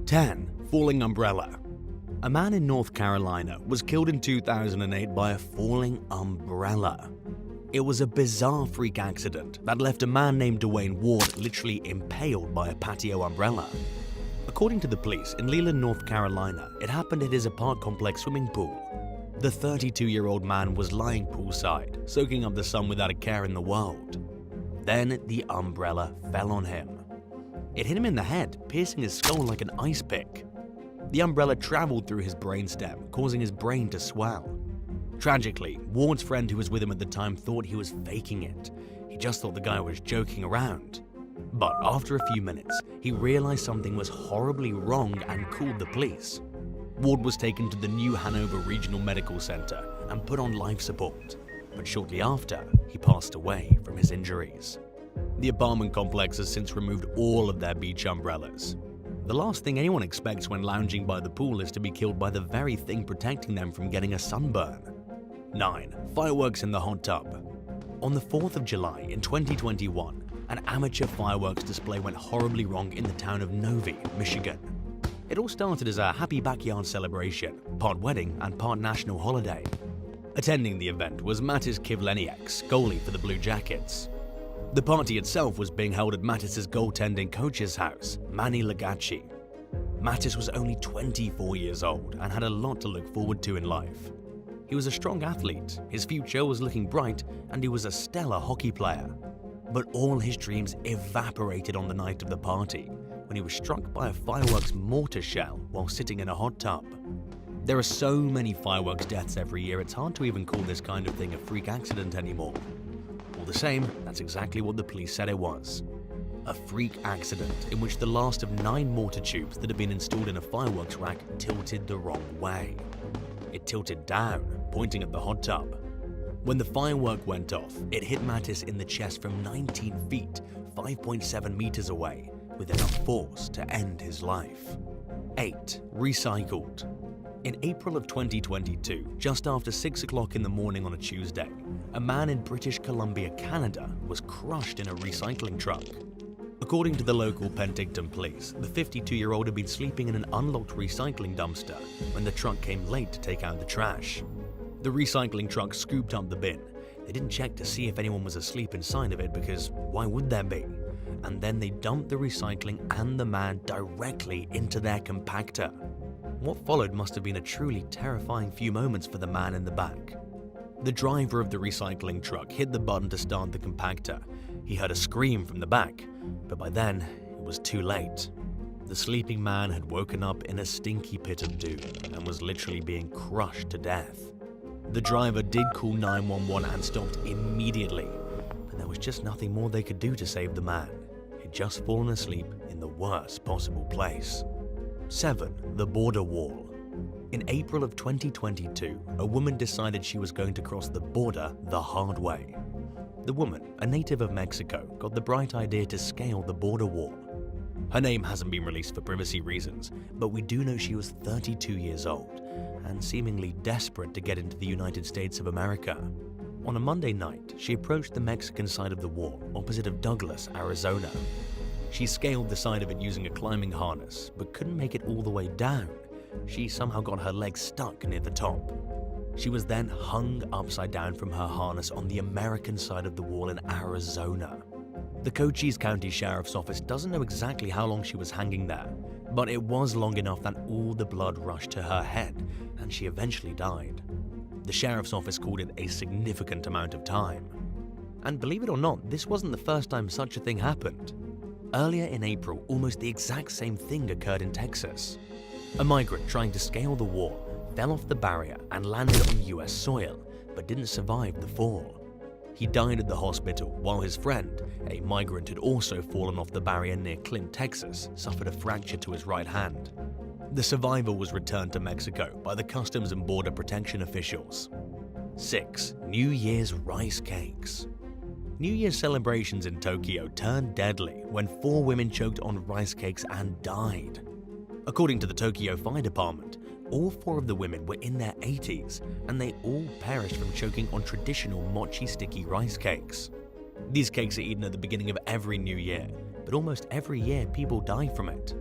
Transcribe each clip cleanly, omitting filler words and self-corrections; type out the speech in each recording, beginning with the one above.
10. Falling umbrella. A man in North Carolina was killed in 2008 by a falling umbrella. It was a bizarre freak accident that left a man named Dwayne Ward literally impaled by a patio umbrella. According to the police in Leland, North Carolina, it happened at his apartment complex swimming pool. The 32-year-old man was lying poolside, soaking up the sun without a care in the world. Then the umbrella fell on him. It hit him in the head, piercing his skull like an ice pick. The umbrella traveled through his brainstem, causing his brain to swell. Tragically, Ward's friend who was with him at the time thought he was faking it. He just thought the guy was joking around. But after a few minutes, he realized something was horribly wrong and called the police. Ward was taken to the New Hanover Regional Medical Center and put on life support, but shortly after, he passed away from his injuries. The apartment complex has since removed all of their beach umbrellas. The last thing anyone expects when lounging by the pool is to be killed by the very thing protecting them from getting a sunburn. 9. Fireworks in the hot tub. On the 4th of July in 2021, an amateur fireworks display went horribly wrong in the town of Novi, Michigan. It all started as a happy backyard celebration, part wedding and part national holiday. Attending the event was Matis Kivlenieks, goalie for the Blue Jackets. The party itself was being held at Matis's goaltending coach's house, Manny Lagaci. Matis was only 24 years old and had a lot to look forward to in life. He was a strong athlete, his future was looking bright, and he was a stellar hockey player. But all his dreams evaporated on the night of the party, when he was struck by a fireworks mortar shell while sitting in a hot tub. There are so many fireworks deaths every year, it's hard to even call this kind of thing a freak accident anymore. All the same, that's exactly what the police said it was. A freak accident in which the last of 9 mortar tubes that had been installed in a fireworks rack tilted the wrong way. It tilted down, pointing at the hot tub. When the firework went off, it hit Matis in the chest from 19 feet, 5.7 meters away, with enough force to end his life. 8. Recycled. In April of 2022, just after 6 o'clock in the morning on a Tuesday, a man in British Columbia, Canada, was crushed in a recycling truck. According to the local Penticton police, the 52-year-old had been sleeping in an unlocked recycling dumpster when the truck came late to take out the trash. The recycling truck scooped up the bin. They didn't check to see if anyone was asleep inside of it because why would there be? And then they dumped the recycling and the man directly into their compactor. What followed must have been a truly terrifying few moments for the man in the back. The driver of the recycling truck hit the button to start the compactor. He heard a scream from the back, but by then it was too late. The sleeping man had woken up in a stinky pit of doom and was literally being crushed to death. The driver did call 911 and stopped immediately, but there was just nothing more they could do to save the man. He'd just fallen asleep in the worst possible place. 7. The border wall. In April of 2022, a woman decided she was going to cross the border the hard way. The woman, a native of Mexico, got the bright idea to scale the border wall. Her name hasn't been released for privacy reasons, but we do know she was 32 years old and seemingly desperate to get into the United States of America. On a Monday night, she approached the Mexican side of the wall opposite of Douglas, Arizona. She scaled the side of it using a climbing harness, but couldn't make it all the way down. She somehow got her legs stuck near the top. She was then hung upside down from her harness on the American side of the wall in Arizona. The Cochise County Sheriff's Office doesn't know exactly how long she was hanging there, but it was long enough that all the blood rushed to her head, and she eventually died. The Sheriff's Office called it a significant amount of time. And believe it or not, this wasn't the first time such a thing happened. Earlier in April, almost the exact same thing occurred in Texas. A migrant trying to scale the wall fell off the barrier and landed on US soil, but didn't survive the fall. He died at the hospital, while his friend, a migrant who'd also fallen off the barrier near Clint, Texas, suffered a fracture to his right hand. The survivor was returned to Mexico by the Customs and Border Protection officials. 6. New Year's rice cakes. New Year's celebrations in Tokyo turned deadly when 4 women choked on rice cakes and died. According to the Tokyo Fire Department, all 4 of the women were in their 80s, and they all perished from choking on traditional mochi sticky rice cakes. These cakes are eaten at the beginning of every new year, but almost every year people die from it.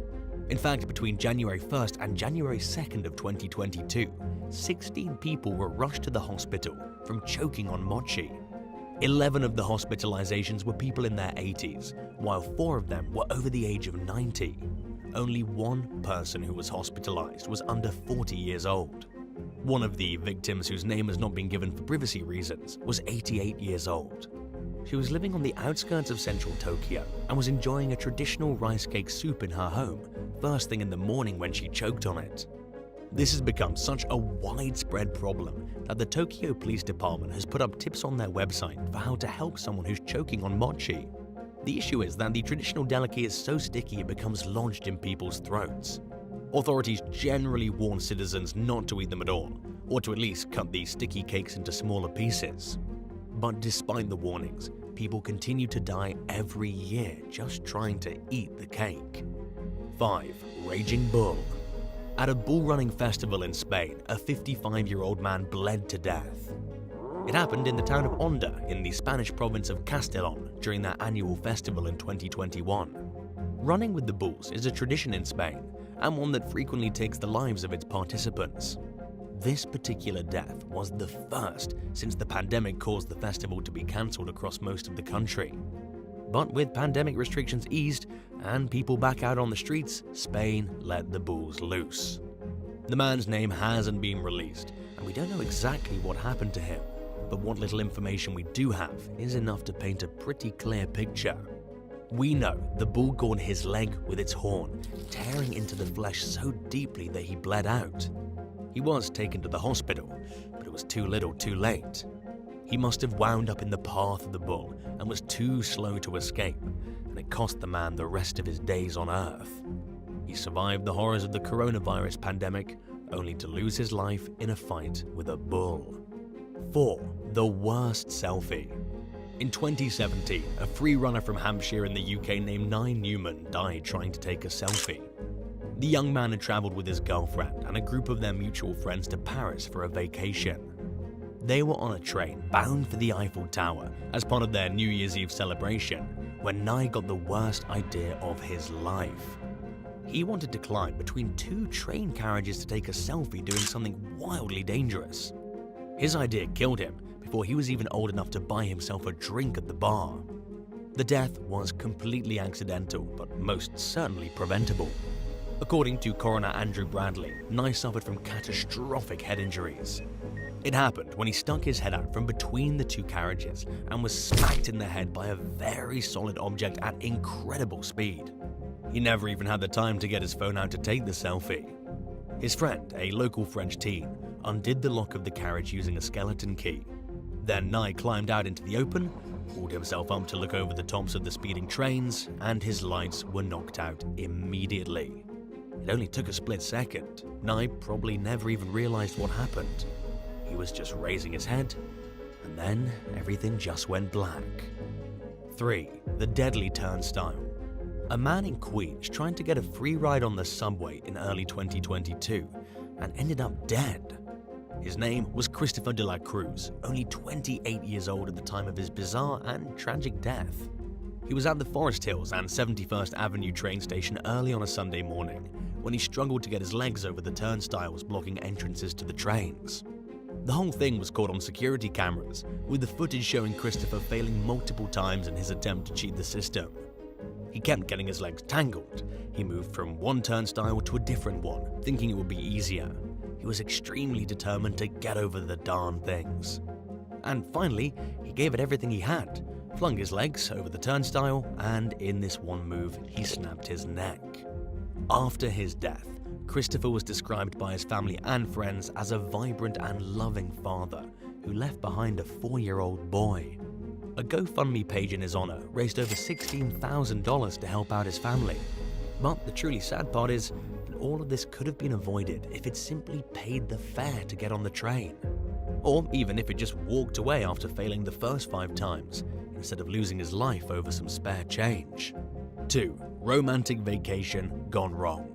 In fact, between January 1st and January 2nd of 2022, 16 people were rushed to the hospital from choking on mochi. 11 of the hospitalizations were people in their 80s, while 4 of them were over the age of 90. Only one person who was hospitalized was under 40 years old. One of the victims, whose name has not been given for privacy reasons, was 88 years old. She was living on the outskirts of central Tokyo and was enjoying a traditional rice cake soup in her home first thing in the morning when she choked on it. This has become such a widespread problem that the Tokyo Police Department has put up tips on their website for how to help someone who's choking on mochi. The issue is that the traditional delicacy is so sticky it becomes lodged in people's throats. Authorities generally warn citizens not to eat them at all, or to at least cut these sticky cakes into smaller pieces. But despite the warnings, people continue to die every year just trying to eat the cake. 5. Raging Bull. At a bull running festival in Spain, a 55-year-old man bled to death. It happened in the town of Onda in the Spanish province of Castellon during their annual festival in 2021. Running with the bulls is a tradition in Spain and one that frequently takes the lives of its participants. This particular death was the first since the pandemic caused the festival to be cancelled across most of the country. But with pandemic restrictions eased and people back out on the streets, Spain let the bulls loose. The man's name hasn't been released, and we don't know exactly what happened to him, but what little information we do have is enough to paint a pretty clear picture. We know the bull gored his leg with its horn, tearing into the flesh so deeply that he bled out. He was taken to the hospital, but it was too little too late. He must have wound up in the path of the bull and was too slow to escape, and it cost the man the rest of his days on Earth. He survived the horrors of the coronavirus pandemic, only to lose his life in a fight with a bull. 4. The Worst Selfie. In 2017, a free runner from Hampshire in the UK named Nye Newman died trying to take a selfie. The young man had traveled with his girlfriend and a group of their mutual friends to Paris for a vacation. They were on a train bound for the Eiffel Tower as part of their New Year's Eve celebration when Nye got the worst idea of his life. He wanted to climb between 2 train carriages to take a selfie doing something wildly dangerous. His idea killed him before he was even old enough to buy himself a drink at the bar. The death was completely accidental, but most certainly preventable. According to coroner Andrew Bradley, Nye suffered from catastrophic head injuries. It happened when he stuck his head out from between the 2 carriages and was smacked in the head by a very solid object at incredible speed. He never even had the time to get his phone out to take the selfie. His friend, a local French teen, undid the lock of the carriage using a skeleton key. Then Nye climbed out into the open, pulled himself up to look over the tops of the speeding trains, and his lights were knocked out immediately. It only took a split second. Nye probably never even realized what happened. He was just raising his head, and then everything just went black. 3. The Deadly Turnstyle. A man in Queens tried to get a free ride on the subway in early 2022 and ended up dead. His name was Christopher de la Cruz, only 28 years old at the time of his bizarre and tragic death. He was at the Forest Hills and 71st Avenue train station early on a Sunday morning when he struggled to get his legs over the turnstiles blocking entrances to the trains. The whole thing was caught on security cameras, with the footage showing Christopher failing multiple times in his attempt to cheat the system. He kept getting his legs tangled. He moved from one turnstile to a different one, thinking it would be easier. He was extremely determined to get over the darn things. And finally, he gave it everything he had, flung his legs over the turnstile, and in this one move, he snapped his neck. After his death, Christopher was described by his family and friends as a vibrant and loving father who left behind a 4-year-old boy. A GoFundMe page in his honor raised over $16,000 to help out his family. But the truly sad part is that all of this could have been avoided if it simply paid the fare to get on the train. Or even if it just walked away after failing the first 5 times, instead of losing his life over some spare change. 2. Romantic vacation gone wrong.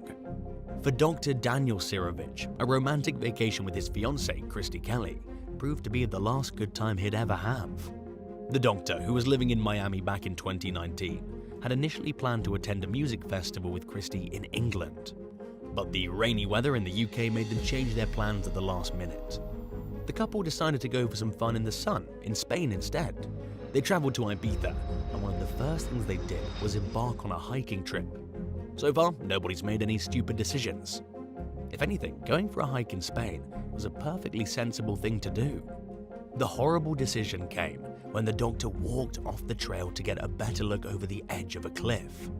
For Dr. Daniel Sirovich, a romantic vacation with his fiancée, Christy Kelly, proved to be the last good time he'd ever have. The doctor, who was living in Miami back in 2019, had initially planned to attend a music festival with Christie in England. But the rainy weather in the UK made them change their plans at the last minute. The couple decided to go for some fun in the sun in Spain instead. They travelled to Ibiza, and one of the first things they did was embark on a hiking trip. So far, nobody's made any stupid decisions. If anything, going for a hike in Spain was a perfectly sensible thing to do. The horrible decision came when the doctor walked off the trail to get a better look over the edge of a cliff.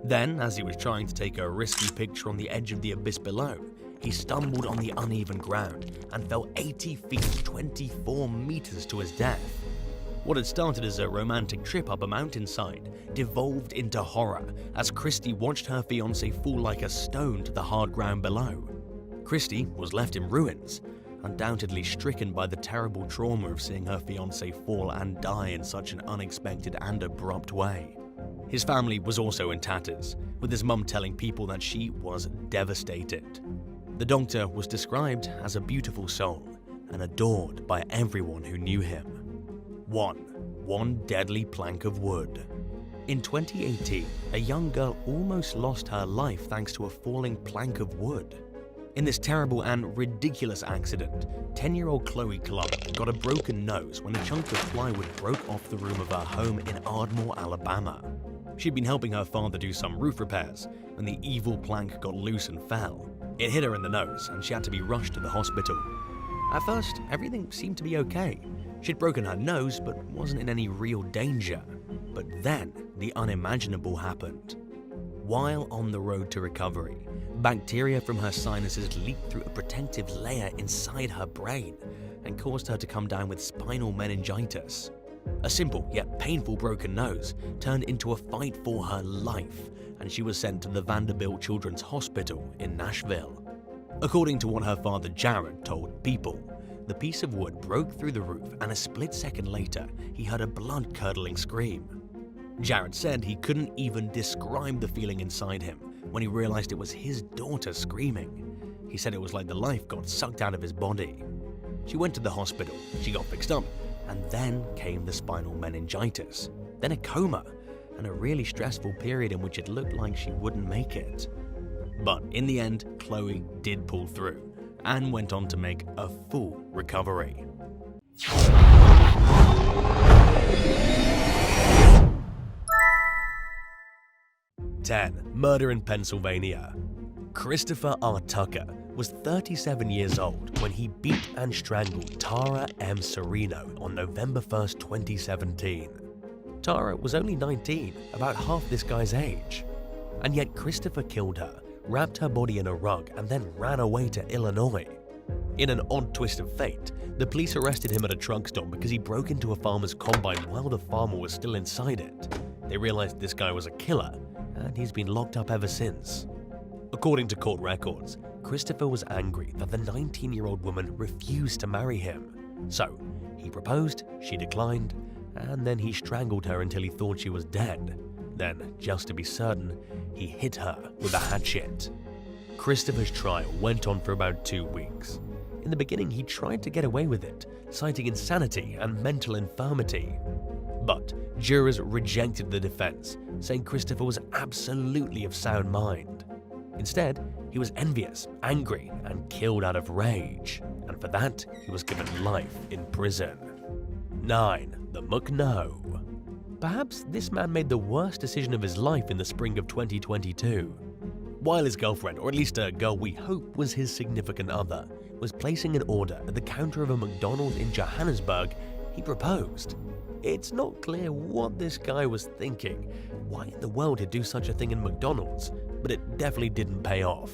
Then, as he was trying to take a risky picture on the edge of the abyss below, he stumbled on the uneven ground and fell 80 feet 24 meters to his death. What had started as a romantic trip up a mountainside devolved into horror as Christie watched her fiancé fall like a stone to the hard ground below. Christie was left in ruins, undoubtedly stricken by the terrible trauma of seeing her fiancé fall and die in such an unexpected and abrupt way. His family was also in tatters, with his mum telling people that she was devastated. The doctor was described as a beautiful soul and adored by everyone who knew him. 1 deadly plank of wood. In 2018, a young girl almost lost her life thanks to a falling plank of wood. In this terrible and ridiculous accident, 10-year-old Chloe Clark got a broken nose when a chunk of plywood broke off the roof of her home in Ardmore, Alabama. She'd been helping her father do some roof repairs when the evil plank got loose and fell. It hit her in the nose and she had to be rushed to the hospital. At first, everything seemed to be okay. She'd broken her nose but wasn't in any real danger. But then, the unimaginable happened. While on the road to recovery, bacteria from her sinuses leaked through a protective layer inside her brain and caused her to come down with spinal meningitis. A simple yet painful broken nose turned into a fight for her life, and she was sent to the Vanderbilt Children's Hospital in Nashville. According to what her father Jared told People, the piece of wood broke through the roof and a split second later, he heard a blood-curdling scream. Jared said he couldn't even describe the feeling inside him when he realized it was his daughter screaming. He said it was like the life got sucked out of his body. She went to the hospital, she got fixed up, and then came the spinal meningitis, then a coma, and a really stressful period in which it looked like she wouldn't make it. But in the end, Chloe did pull through and went on to make a full recovery. 10. Murder in Pennsylvania. Christopher R. Tucker was 37 years old when he beat and strangled Tara M. Serino on November 1st, 2017. Tara was only 19, about half this guy's age. And yet Christopher killed her, wrapped her body in a rug, and then ran away to Illinois. In an odd twist of fate, the police arrested him at a truck stop because he broke into a farmer's combine while the farmer was still inside it. They realized this guy was a killer, and he's been locked up ever since. According to court records, Christopher was angry that the 19-year-old woman refused to marry him. So, he proposed, she declined, and then he strangled her until he thought she was dead. Then, just to be certain, he hit her with a hatchet. Christopher's trial went on for about 2 weeks. In the beginning, he tried to get away with it, citing insanity and mental infirmity. But jurors rejected the defense, saying Christopher was absolutely of sound mind. Instead, he was envious, angry, and killed out of rage. And for that, he was given life in prison. 9. The McNo. Perhaps this man made the worst decision of his life in the spring of 2022. While his girlfriend, or at least a girl we hope was his significant other, was placing an order at the counter of a McDonald's in Johannesburg, he proposed. It's not clear what this guy was thinking, why in the world he'd do such a thing in McDonald's, but it definitely didn't pay off.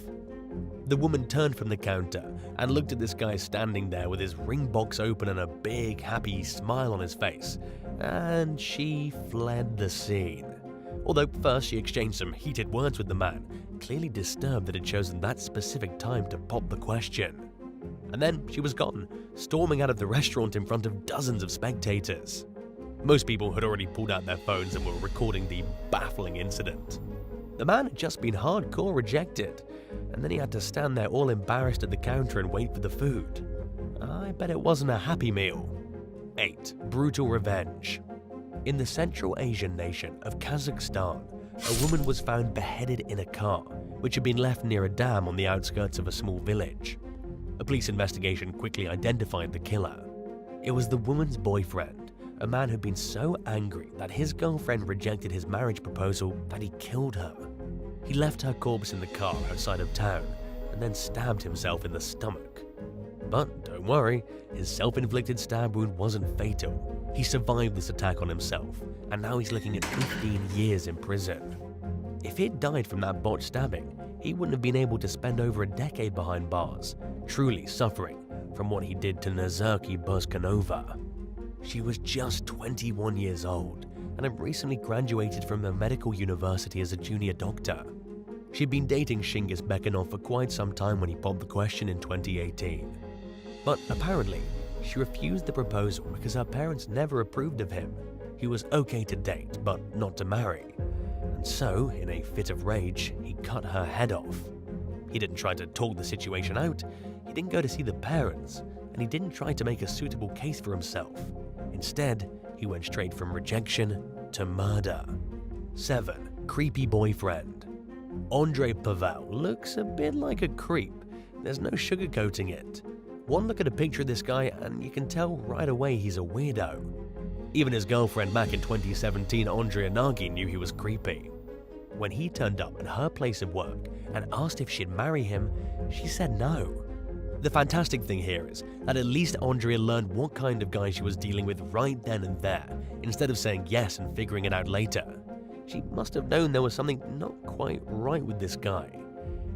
The woman turned from the counter and looked at this guy standing there with his ring box open and a big happy smile on his face, and she fled the scene. Although first she exchanged some heated words with the man, clearly disturbed that he'd chosen that specific time to pop the question. And then she was gone, storming out of the restaurant in front of dozens of spectators. Most people had already pulled out their phones and were recording the baffling incident. The man had just been hardcore rejected, and then he had to stand there all embarrassed at the counter and wait for the food. I bet it wasn't a happy meal. 8. Brutal revenge. In the Central Asian nation of Kazakhstan, a woman was found beheaded in a car, which had been left near a dam on the outskirts of a small village. A police investigation quickly identified the killer. It was the woman's boyfriend, a man who'd been so angry that his girlfriend rejected his marriage proposal that he killed her. He left her corpse in the car outside of town and then stabbed himself in the stomach. But don't worry, his self-inflicted stab wound wasn't fatal. He survived this attack on himself, and now he's looking at 15 years in prison. If he'd died from that botched stabbing, he wouldn't have been able to spend over a decade behind bars, truly suffering from what he did to Nazarki Boskanova. She was just 21 years old and had recently graduated from a medical university as a junior doctor. She'd been dating Shingis Bekhanov for quite some time when he popped the question in 2018. But apparently, she refused the proposal because her parents never approved of him. He was okay to date, but not to marry. And so, in a fit of rage, he cut her head off. He didn't try to talk the situation out, he didn't go to see the parents, and he didn't try to make a suitable case for himself. Instead, he went straight from rejection to murder. 7. Creepy boyfriend. Andrei Pavel looks a bit like a creep. There's no sugarcoating it. One look at a picture of this guy and you can tell right away he's a weirdo. Even his girlfriend back in 2017, Andrea Nagy, knew he was creepy. When he turned up at her place of work and asked if she'd marry him, she said no. The fantastic thing here is that at least Andrea learned what kind of guy she was dealing with right then and there, instead of saying yes and figuring it out later. She must have known there was something not quite right with this guy.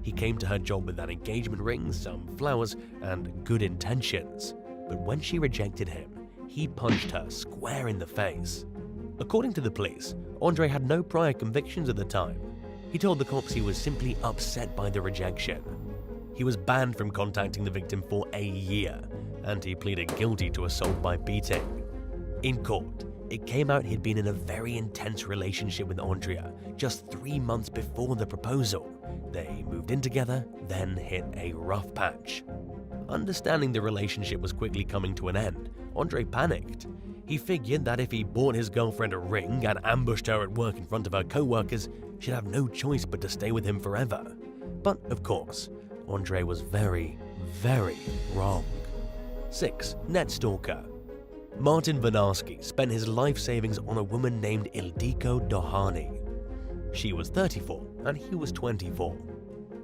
He came to her job with an engagement ring, some flowers, and good intentions. But when she rejected him, he punched her square in the face. According to the police, Andrei had no prior convictions at the time. He told the cops he was simply upset by the rejection. He was banned from contacting the victim for a year, and he pleaded guilty to assault by beating. In court, it came out he'd been in a very intense relationship with Andrea just 3 months before the proposal. They moved in together, then hit a rough patch. Understanding the relationship was quickly coming to an end, Andrei panicked. He figured that if he bought his girlfriend a ring and ambushed her at work in front of her co-workers, she'd have no choice but to stay with him forever. But of course, Andrei was very, very wrong. 6. Net stalker. Martin Vanarski spent his life savings on a woman named Ildiko Dohani. She was 34 and he was 24.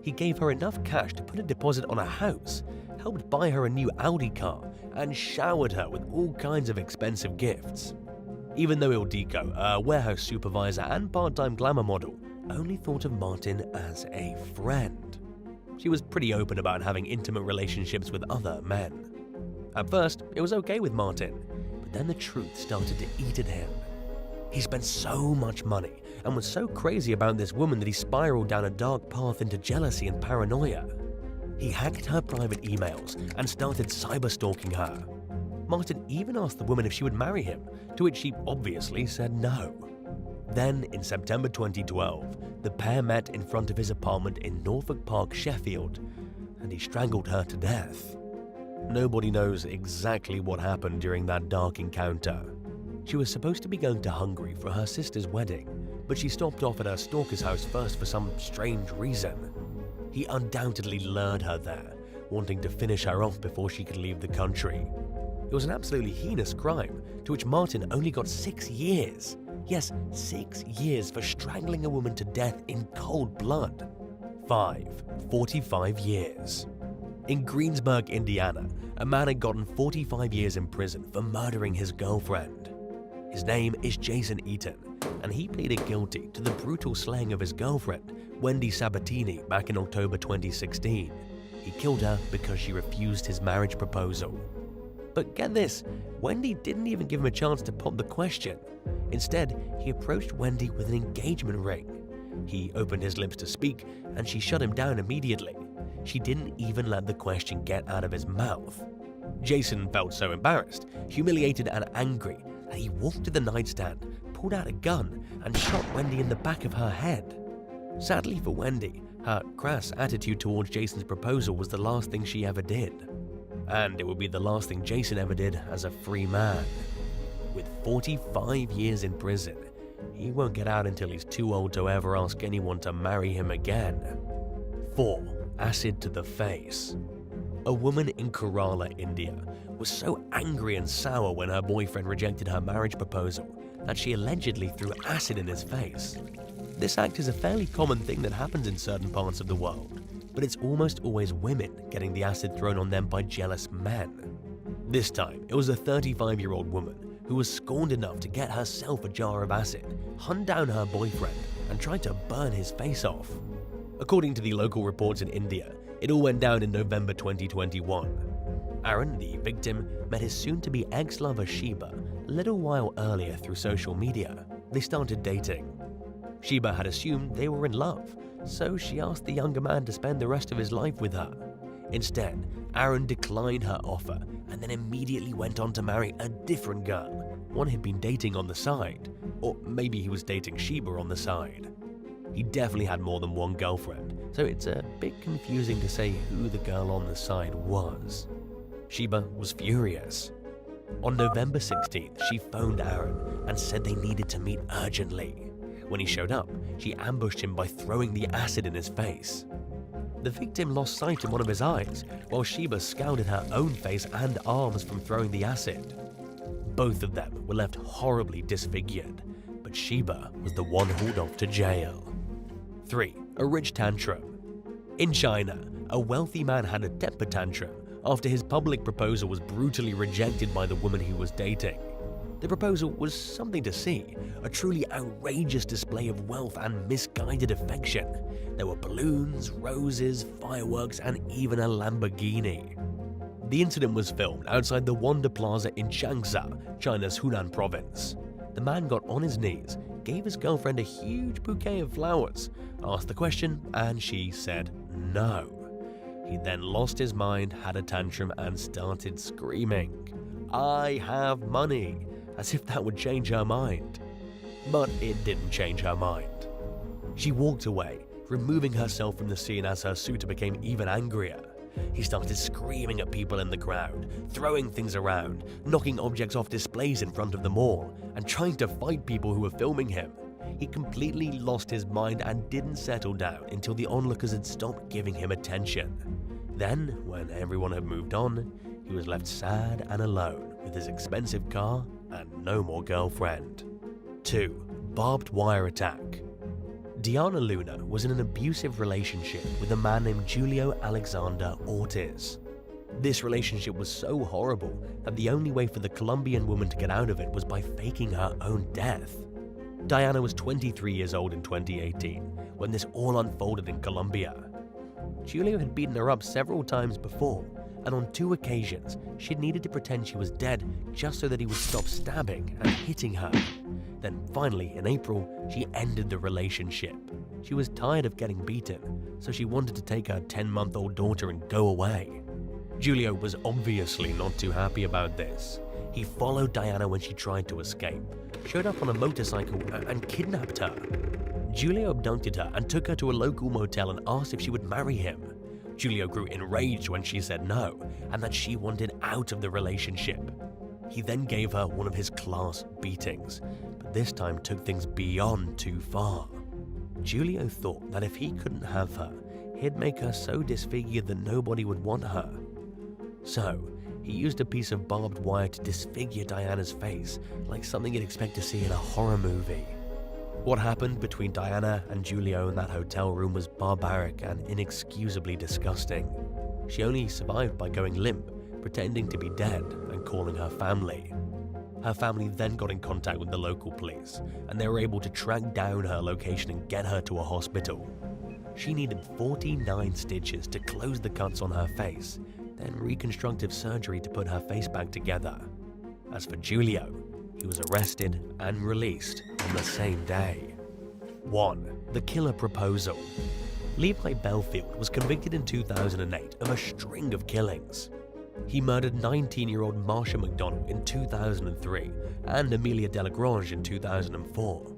He gave her enough cash to put a deposit on a house, helped buy her a new Audi car, and showered her with all kinds of expensive gifts. Even though Ildiko, a warehouse supervisor and part-time glamour model, only thought of Martin as a friend. She was pretty open about having intimate relationships with other men. At first, it was okay with Martin, but then the truth started to eat at him. He spent so much money and was so crazy about this woman that he spiraled down a dark path into jealousy and paranoia. He hacked her private emails and started cyberstalking her. Martin even asked the woman if she would marry him, to which she obviously said no. Then, in September 2012, the pair met in front of his apartment in Norfolk Park, Sheffield, and he strangled her to death. Nobody knows exactly what happened during that dark encounter. She was supposed to be going to Hungary for her sister's wedding, but she stopped off at her stalker's house first for some strange reason. He undoubtedly lured her there, wanting to finish her off before she could leave the country. It was an absolutely heinous crime, to which Martin only got 6 years. Yes, 6 years for strangling a woman to death in cold blood. 5. 45 years. In Greensburg, Indiana, a man had gotten 45 years in prison for murdering his girlfriend. His name is Jason Eaton, and he pleaded guilty to the brutal slaying of his girlfriend, Wendy Sabatini, back in October 2016. He killed her because she refused his marriage proposal. But get this, Wendy didn't even give him a chance to pop the question. Instead, he approached Wendy with an engagement ring. He opened his lips to speak, and she shut him down immediately. She didn't even let the question get out of his mouth. Jason felt so embarrassed, humiliated, and angry that he walked to the nightstand, pulled out a gun, and shot Wendy in the back of her head. Sadly for Wendy, her crass attitude towards Jason's proposal was the last thing she ever did. And it would be the last thing Jason ever did as a free man. With 45 years in prison, he won't get out until he's too old to ever ask anyone to marry him again. 4. Acid to the face. A woman in Kerala, India, was so angry and sour when her boyfriend rejected her marriage proposal that she allegedly threw acid in his face. This act is a fairly common thing that happens in certain parts of the world, but it's almost always women getting the acid thrown on them by jealous men. This time, it was a 35-year-old woman who was scorned enough to get herself a jar of acid, hunt down her boyfriend, and try to burn his face off. According to the local reports in India, it all went down in November 2021. Aaron, the victim, met his soon-to-be ex-lover Sheba a little while earlier through social media. They started dating. Sheba had assumed they were in love, so she asked the younger man to spend the rest of his life with her. Instead, Aaron declined her offer and then immediately went on to marry a different girl, one he'd been dating on the side, or maybe he was dating Sheba on the side. He definitely had more than one girlfriend, so it's a bit confusing to say who the girl on the side was. Sheba was furious. On November 16th, she phoned Aaron and said they needed to meet urgently. When he showed up, she ambushed him by throwing the acid in his face. The victim lost sight in one of his eyes, while Sheba scalded her own face and arms from throwing the acid. Both of them were left horribly disfigured, but Sheba was the one hauled off to jail. 3. A rich tantrum. In China, a wealthy man had a temper tantrum after his public proposal was brutally rejected by the woman he was dating. The proposal was something to see, a truly outrageous display of wealth and misguided affection. There were balloons, roses, fireworks, and even a Lamborghini. The incident was filmed outside the Wanda Plaza in Changsha, China's Hunan province. The man got on his knees, gave his girlfriend a huge bouquet of flowers, asked the question, and she said no. He then lost his mind, had a tantrum, and started screaming, "I have money," as if that would change her mind. But it didn't change her mind. She walked away, removing herself from the scene as her suitor became even angrier. He started screaming at people in the crowd, throwing things around, knocking objects off displays in front of them all, and trying to fight people who were filming him. He completely lost his mind and didn't settle down until the onlookers had stopped giving him attention. Then, when everyone had moved on, he was left sad and alone with his expensive car and no more girlfriend. 2. Barbed wire attack. Diana Luna was in an abusive relationship with a man named Julio Alexander Ortiz. This relationship was so horrible that the only way for the Colombian woman to get out of it was by faking her own death. Diana was 23 years old in 2018 when this all unfolded in Colombia. Julio had beaten her up several times before, and on 2 occasions, she'd needed to pretend she was dead just so that he would stop stabbing and hitting her. Then finally, in April, she ended the relationship. She was tired of getting beaten, so she wanted to take her 10-month-old daughter and go away. Julio was obviously not too happy about this. He followed Diana when she tried to escape, showed up on a motorcycle and kidnapped her. Julio abducted her and took her to a local motel and asked if she would marry him. Julio grew enraged when she said no, and that she wanted out of the relationship. He then gave her one of his class beatings, but this time took things beyond too far. Julio thought that if he couldn't have her, he'd make her so disfigured that nobody would want her. So, he used a piece of barbed wire to disfigure Diana's face, like something you'd expect to see in a horror movie. What happened between Diana and Julio in that hotel room was barbaric and inexcusably disgusting. She only survived by going limp, pretending to be dead, and calling her family. Her family then got in contact with the local police, and they were able to track down her location and get her to a hospital. She needed 49 stitches to close the cuts on her face, then reconstructive surgery to put her face back together. As for Julio, he was arrested and released on the same day. 1. The killer proposal. Levi Belfield was convicted in 2008 of a string of killings. He murdered 19-year-old Marsha McDonald in 2003 and Amelia Delagrange in 2004.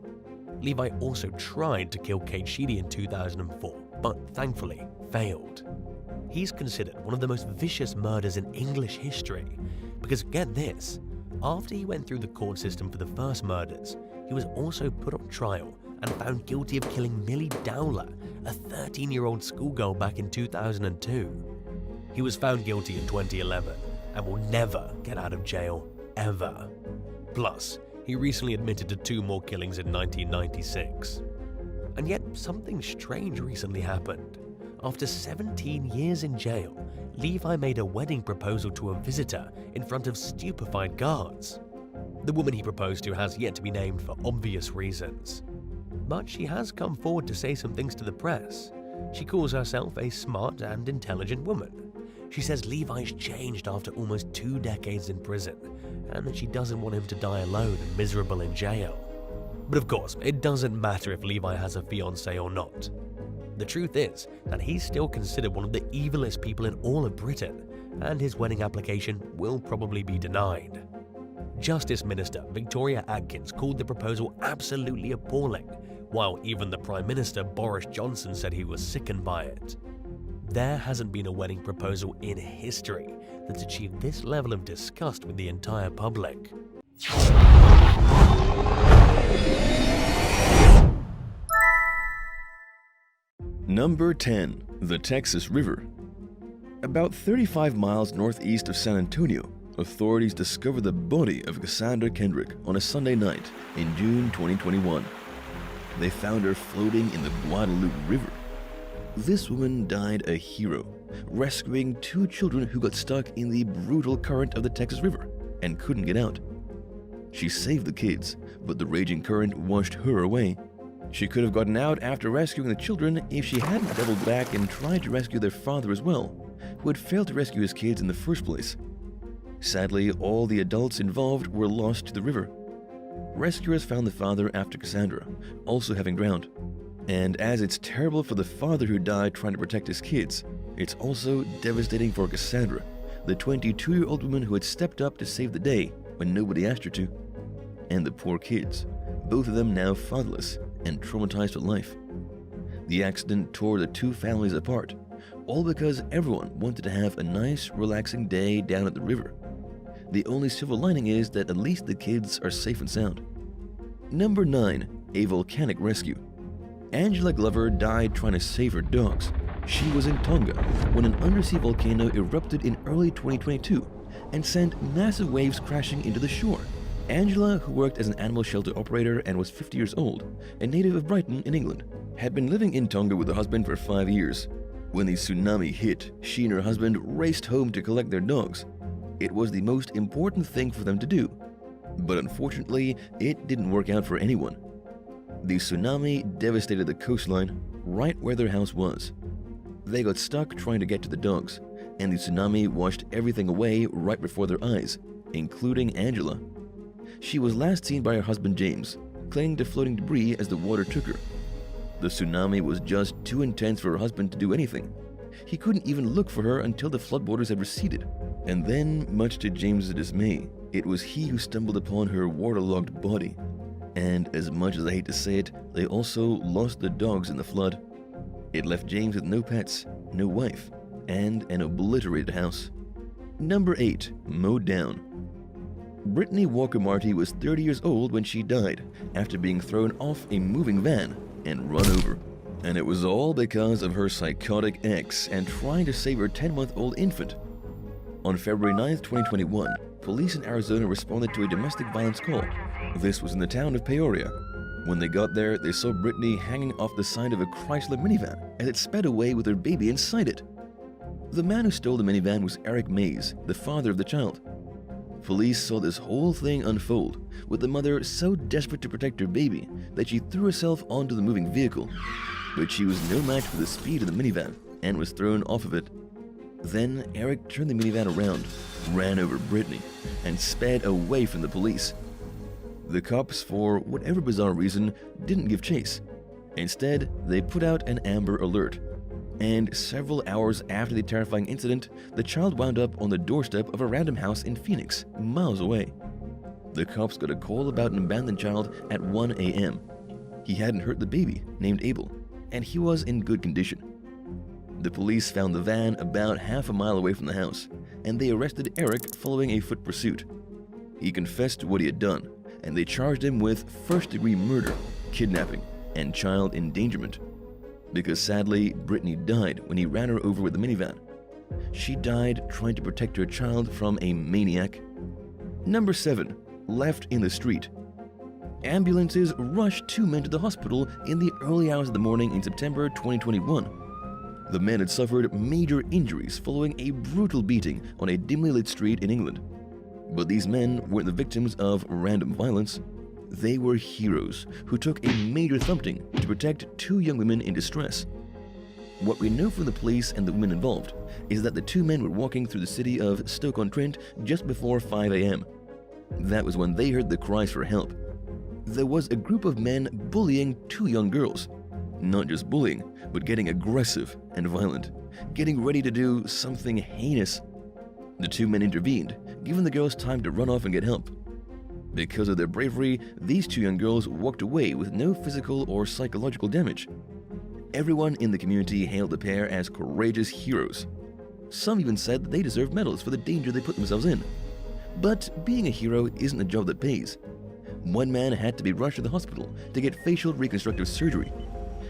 Levi also tried to kill Kate Sheedy in 2004, but thankfully failed. He's considered one of the most vicious murders in English history because, get this, After he went through the court system for the first murders, he was also put on trial and found guilty of killing Millie Dowler, a 13-year-old schoolgirl, back in 2002. He was found guilty in 2011 and will never get out of jail, ever. Plus, he recently admitted to 2 more killings in 1996. And yet, something strange recently happened. After 17 years in jail, Levi made a wedding proposal to a visitor in front of stupefied guards. The woman he proposed to has yet to be named for obvious reasons. But she has come forward to say some things to the press. She calls herself a smart and intelligent woman. She says Levi's changed after almost 2 decades in prison, and that she doesn't want him to die alone and miserable in jail. But of course, it doesn't matter if Levi has a fiancée or not. The truth is that he's still considered one of the evilest people in all of Britain, and his wedding application will probably be denied. Justice Minister Victoria Atkins called the proposal absolutely appalling, while even the Prime Minister Boris Johnson said he was sickened by it. There hasn't been a wedding proposal in history that's achieved this level of disgust with the entire public. Number 10. The Texas River. About 35 miles northeast of San Antonio, authorities discovered the body of Cassandra Kendrick on a Sunday night in June 2021. They found her floating in the Guadalupe River. This woman died a hero, rescuing 2 children who got stuck in the brutal current of the Texas River and couldn't get out. She saved the kids, but the raging current washed her away. She could have gotten out after rescuing the children if she hadn't doubled back and tried to rescue their father as well, who had failed to rescue his kids in the first place. Sadly, all the adults involved were lost to the river. Rescuers found the father after Cassandra, also having drowned. And as it's terrible for the father who died trying to protect his kids, it's also devastating for Cassandra, the 22-year-old woman who had stepped up to save the day when nobody asked her to. And the poor kids, both of them now fatherless and traumatized for life. The accident tore the 2 families apart, all because everyone wanted to have a nice, relaxing day down at the river. The only silver lining is that at least the kids are safe and sound. Number 9. A volcanic rescue. Angela Glover died trying to save her dogs. She was in Tonga when an undersea volcano erupted in early 2022 and sent massive waves crashing into the shore. Angela, who worked as an animal shelter operator and was 50 years old, a native of Brighton in England, had been living in Tonga with her husband for 5 years. When the tsunami hit, she and her husband raced home to collect their dogs. It was the most important thing for them to do. But unfortunately, it didn't work out for anyone. The tsunami devastated the coastline right where their house was. They got stuck trying to get to the dogs, and the tsunami washed everything away right before their eyes, including Angela. She was last seen by her husband James, clinging to floating debris as the water took her. The tsunami was just too intense for her husband to do anything. He couldn't even look for her until the floodwaters had receded. And then, much to James's dismay, it was he who stumbled upon her waterlogged body. And as much as I hate to say it, they also lost the dogs in the flood. It left James with no pets, no wife, and an obliterated house. Number 8. Mowed down. Britney Walker Marty was 30 years old when she died after being thrown off a moving van and run over. And it was all because of her psychotic ex and trying to save her 10-month-old infant. On February 9, 2021, police in Arizona responded to a domestic violence call. This was in the town of Peoria. When they got there, they saw Britney hanging off the side of a Chrysler minivan as it sped away with her baby inside it. The man who stole the minivan was Eric Mays, the father of the child. Police saw this whole thing unfold, with the mother so desperate to protect her baby that she threw herself onto the moving vehicle. But she was no match for the speed of the minivan and was thrown off of it. Then Eric turned the minivan around, ran over Britney, and sped away from the police. The cops, for whatever bizarre reason, didn't give chase. Instead, they put out an Amber Alert. And several hours after the terrifying incident, the child wound up on the doorstep of a random house in Phoenix, miles away. The cops got a call about an abandoned child at 1 a.m. He hadn't hurt the baby, named Abel, and he was in good condition. The police found the van about half a mile away from the house, and they arrested Eric following a foot pursuit. He confessed to what he had done, and they charged him with first-degree murder, kidnapping, and child endangerment. Because sadly, Britney died when he ran her over with the minivan. She died trying to protect her child from a maniac. Number 7. Left in the street. Ambulances rushed 2 men to the hospital in the early hours of the morning in September 2021. The men had suffered major injuries following a brutal beating on a dimly lit street in England. But these men weren't the victims of random violence. They were heroes who took a major thumping to protect 2 young women in distress. What we know from the police and the women involved is that the 2 men were walking through the city of Stoke-on-Trent just before 5 a.m. That was when they heard the cries for help. There was a group of men bullying 2 young girls. Not just bullying, but getting aggressive and violent, getting ready to do something heinous. The 2 men intervened, giving the girls time to run off and get help. Because of their bravery, these 2 young girls walked away with no physical or psychological damage. Everyone in the community hailed the pair as courageous heroes. Some even said that they deserved medals for the danger they put themselves in. But being a hero isn't a job that pays. One man had to be rushed to the hospital to get facial reconstructive surgery.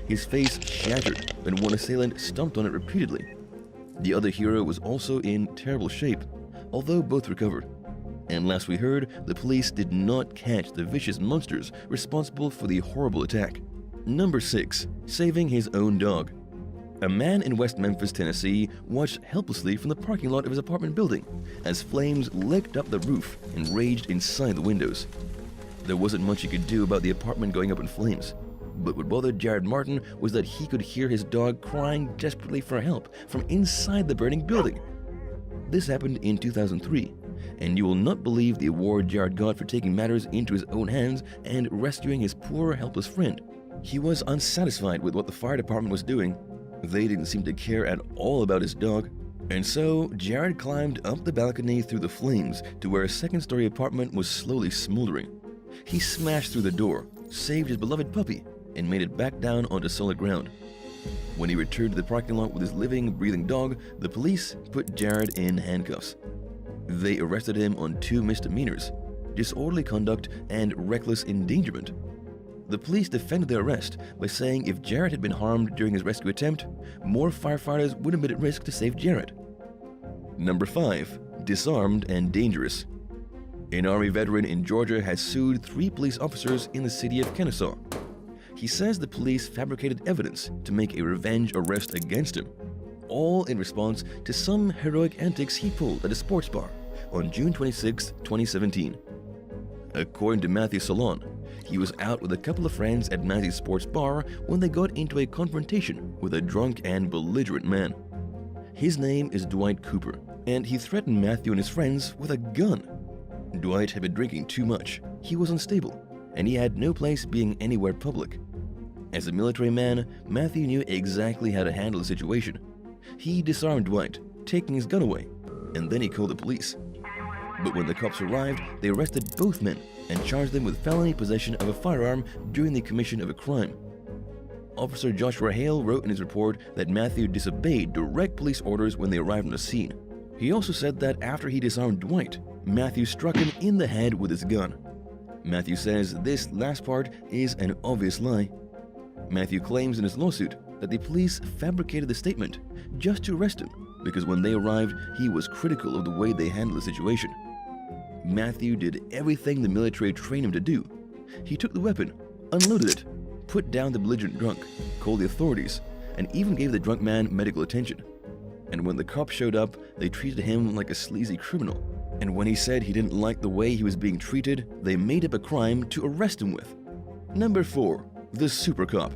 His face shattered when one assailant stomped on it repeatedly. The other hero was also in terrible shape, although both recovered. And last we heard, the police did not catch the vicious monsters responsible for the horrible attack. Number 6. Saving his own dog. A man in West Memphis, Tennessee, watched helplessly from the parking lot of his apartment building as flames licked up the roof and raged inside the windows. There wasn't much he could do about the apartment going up in flames, but what bothered Jared Martin was that he could hear his dog crying desperately for help from inside the burning building. This happened in 2003, and you will not believe the award Jared got for taking matters into his own hands and rescuing his poor, helpless friend. He was unsatisfied with what the fire department was doing. They didn't seem to care at all about his dog. And so, Jared climbed up the balcony through the flames to where a second-story apartment was slowly smoldering. He smashed through the door, saved his beloved puppy, and made it back down onto solid ground. When he returned to the parking lot with his living, breathing dog, the police put Jared in handcuffs. They arrested him on 2 misdemeanors, disorderly conduct and reckless endangerment. The police defended their arrest by saying if Jared had been harmed during his rescue attempt, more firefighters would have been at risk to save Jared. Number 5. Disarmed and dangerous. An Army veteran in Georgia has sued 3 police officers in the city of Kennesaw. He says the police fabricated evidence to make a revenge arrest against him, all in response to some heroic antics he pulled at a sports bar on June 26, 2017. According to Matthew Salon, he was out with a couple of friends at Matthew's sports bar when they got into a confrontation with a drunk and belligerent man. His name is Dwight Cooper, and he threatened Matthew and his friends with a gun. Dwight had been drinking too much, he was unstable, and he had no place being anywhere public. As a military man, Matthew knew exactly how to handle the situation. He disarmed Dwight, taking his gun away, and then he called the police. But when the cops arrived, they arrested both men and charged them with felony possession of a firearm during the commission of a crime. Officer Joshua Hale wrote in his report that Matthew disobeyed direct police orders when they arrived on the scene. He also said that after he disarmed Dwight, Matthew struck him in the head with his gun. Matthew says this last part is an obvious lie. Matthew claims in his lawsuit that the police fabricated the statement just to arrest him because when they arrived, he was critical of the way they handled the situation. Matthew did everything the military trained him to do. He took the weapon, unloaded it, put down the belligerent drunk, called the authorities, and even gave the drunk man medical attention. And when the cops showed up, they treated him like a sleazy criminal. And when he said he didn't like the way he was being treated, they made up a crime to arrest him with. Number 4. The Super Cop.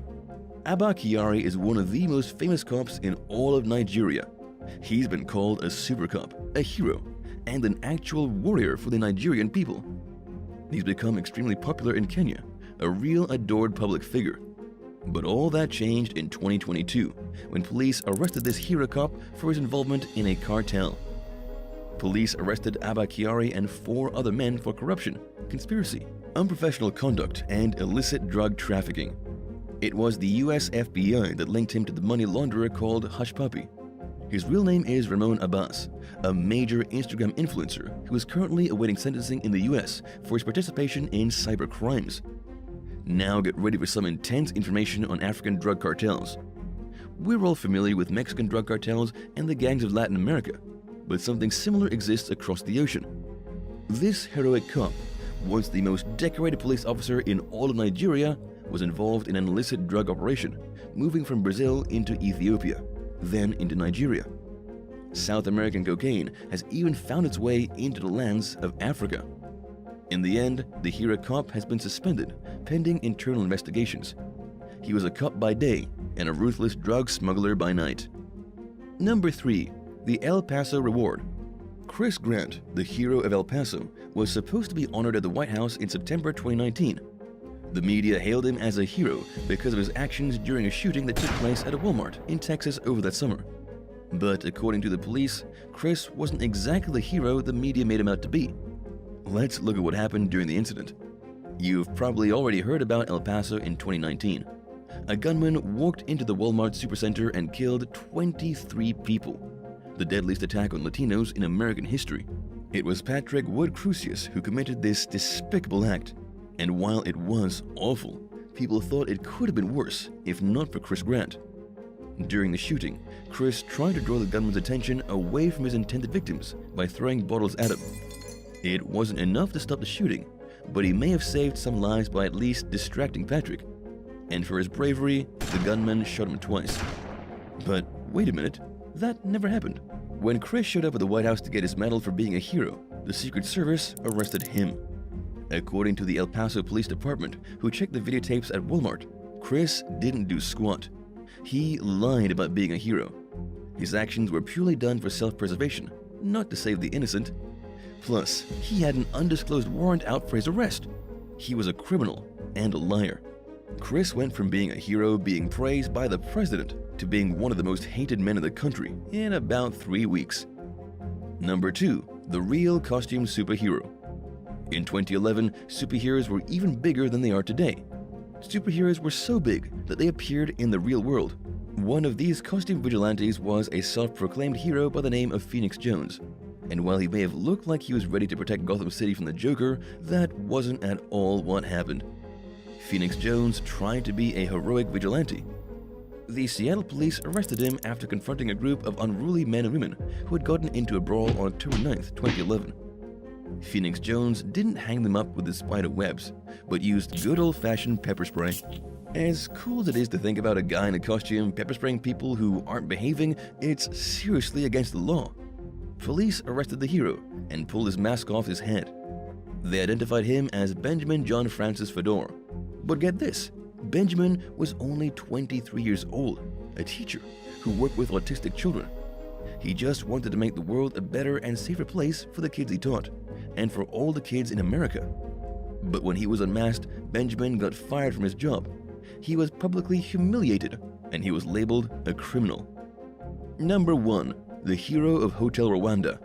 Abba Kyari is one of the most famous cops in all of Nigeria. He's been called a super cop, a hero, and an actual warrior for the Nigerian people. He's become extremely popular in Kenya, a real adored public figure. But all that changed in 2022, when police arrested this hero cop for his involvement in a cartel. Police arrested Abba Kyari and 4 other men for corruption, conspiracy, unprofessional conduct, and illicit drug trafficking. It was the US FBI that linked him to the money launderer called Hush Puppy. His real name is Ramon Abbas, a major Instagram influencer who is currently awaiting sentencing in the US for his participation in cyber crimes. Now get ready for some intense information on African drug cartels. We're all familiar with Mexican drug cartels and the gangs of Latin America, but something similar exists across the ocean. This heroic cop, once the most decorated police officer in all of Nigeria, was involved in an illicit drug operation, moving from Brazil into Ethiopia, then into Nigeria. South American cocaine has even found its way into the lands of Africa. In the end, the hero cop has been suspended, pending internal investigations. He was a cop by day and a ruthless drug smuggler by night. Number 3. The El Paso Reward. Chris Grant, the hero of El Paso, was supposed to be honored at the White House in September 2019. The media hailed him as a hero because of his actions during a shooting that took place at a Walmart in Texas over that summer. But according to the police, Chris wasn't exactly the hero the media made him out to be. Let's look at what happened during the incident. You've probably already heard about El Paso in 2019. A gunman walked into the Walmart supercenter and killed 23 people, the deadliest attack on Latinos in American history. It was Patrick Wood Crucius who committed this despicable act. And while it was awful, people thought it could have been worse if not for Chris Grant. During the shooting, Chris tried to draw the gunman's attention away from his intended victims by throwing bottles at him. It wasn't enough to stop the shooting, but he may have saved some lives by at least distracting Patrick. And for his bravery, the gunman shot him twice. But wait a minute, that never happened. When Chris showed up at the White House to get his medal for being a hero, the Secret Service arrested him. According to the El Paso Police Department, who checked the videotapes at Walmart, Chris didn't do squat. He lied about being a hero. His actions were purely done for self-preservation, not to save the innocent. Plus, he had an undisclosed warrant out for his arrest. He was a criminal and a liar. Chris went from being a hero being praised by the president to being one of the most hated men in the country in about 3 weeks. Number 2. The real costume superhero. In 2011, superheroes were even bigger than they are today. Superheroes were so big that they appeared in the real world. One of these costume vigilantes was a self-proclaimed hero by the name of Phoenix Jones. And while he may have looked like he was ready to protect Gotham City from the Joker, that wasn't at all what happened. Phoenix Jones tried to be a heroic vigilante. The Seattle police arrested him after confronting a group of unruly men and women who had gotten into a brawl on October 9th, 2011. Phoenix Jones didn't hang them up with his spider webs, but used good old-fashioned pepper spray. As cool as it is to think about a guy in a costume pepper spraying people who aren't behaving, it's seriously against the law. Police arrested the hero and pulled his mask off his head. They identified him as Benjamin John Francis Fedor. But get this, Benjamin was only 23 years old, a teacher who worked with autistic children. He just wanted to make the world a better and safer place for the kids he taught, and for all the kids in America. But when he was unmasked, Benjamin got fired from his job. He was publicly humiliated, and he was labeled a criminal. Number 1. The hero of Hotel Rwanda.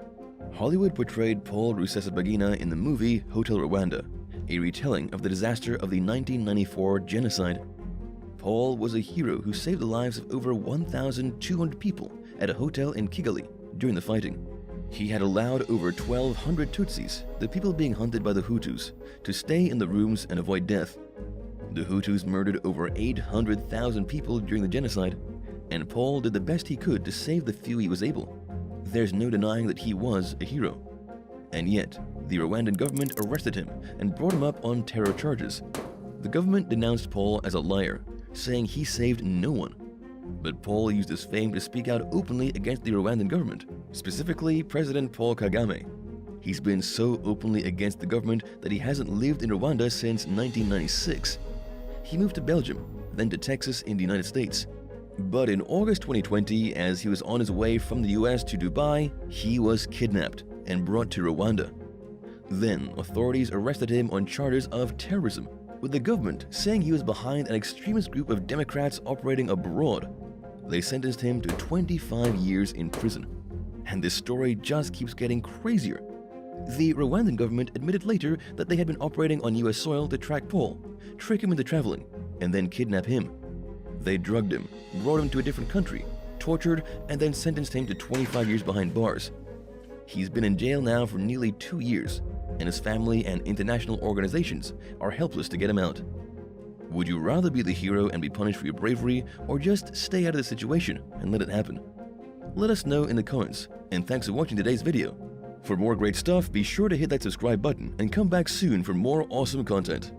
Hollywood portrayed Paul Rusesabagina in the movie Hotel Rwanda, a retelling of the disaster of the 1994 genocide. Paul was a hero who saved the lives of over 1,200 people at a hotel in Kigali during the fighting. He had allowed over 1,200 Tutsis, the people being hunted by the Hutus, to stay in the rooms and avoid death. The Hutus murdered over 800,000 people during the genocide, and Paul did the best he could to save the few he was able. There's no denying that he was a hero. And yet, the Rwandan government arrested him and brought him up on terror charges. The government denounced Paul as a liar, saying he saved no one. But Paul used his fame to speak out openly against the Rwandan government, specifically President Paul Kagame. He's been so openly against the government that he hasn't lived in Rwanda since 1996. He moved to Belgium, then to Texas in the United States. But in August 2020, as he was on his way from the US to Dubai, he was kidnapped and brought to Rwanda. Then, authorities arrested him on charges of terrorism, with the government saying he was behind an extremist group of Democrats operating abroad. They sentenced him to 25 years in prison. And this story just keeps getting crazier. The Rwandan government admitted later that they had been operating on US soil to track Paul, trick him into traveling, and then kidnap him. They drugged him, brought him to a different country, tortured, and then sentenced him to 25 years behind bars. He's been in jail now for nearly 2 years, and his family and international organizations are helpless to get him out. Would you rather be the hero and be punished for your bravery, or just stay out of the situation and let it happen? Let us know in the comments, and thanks for watching today's video. For more great stuff, be sure to hit that subscribe button and come back soon for more awesome content.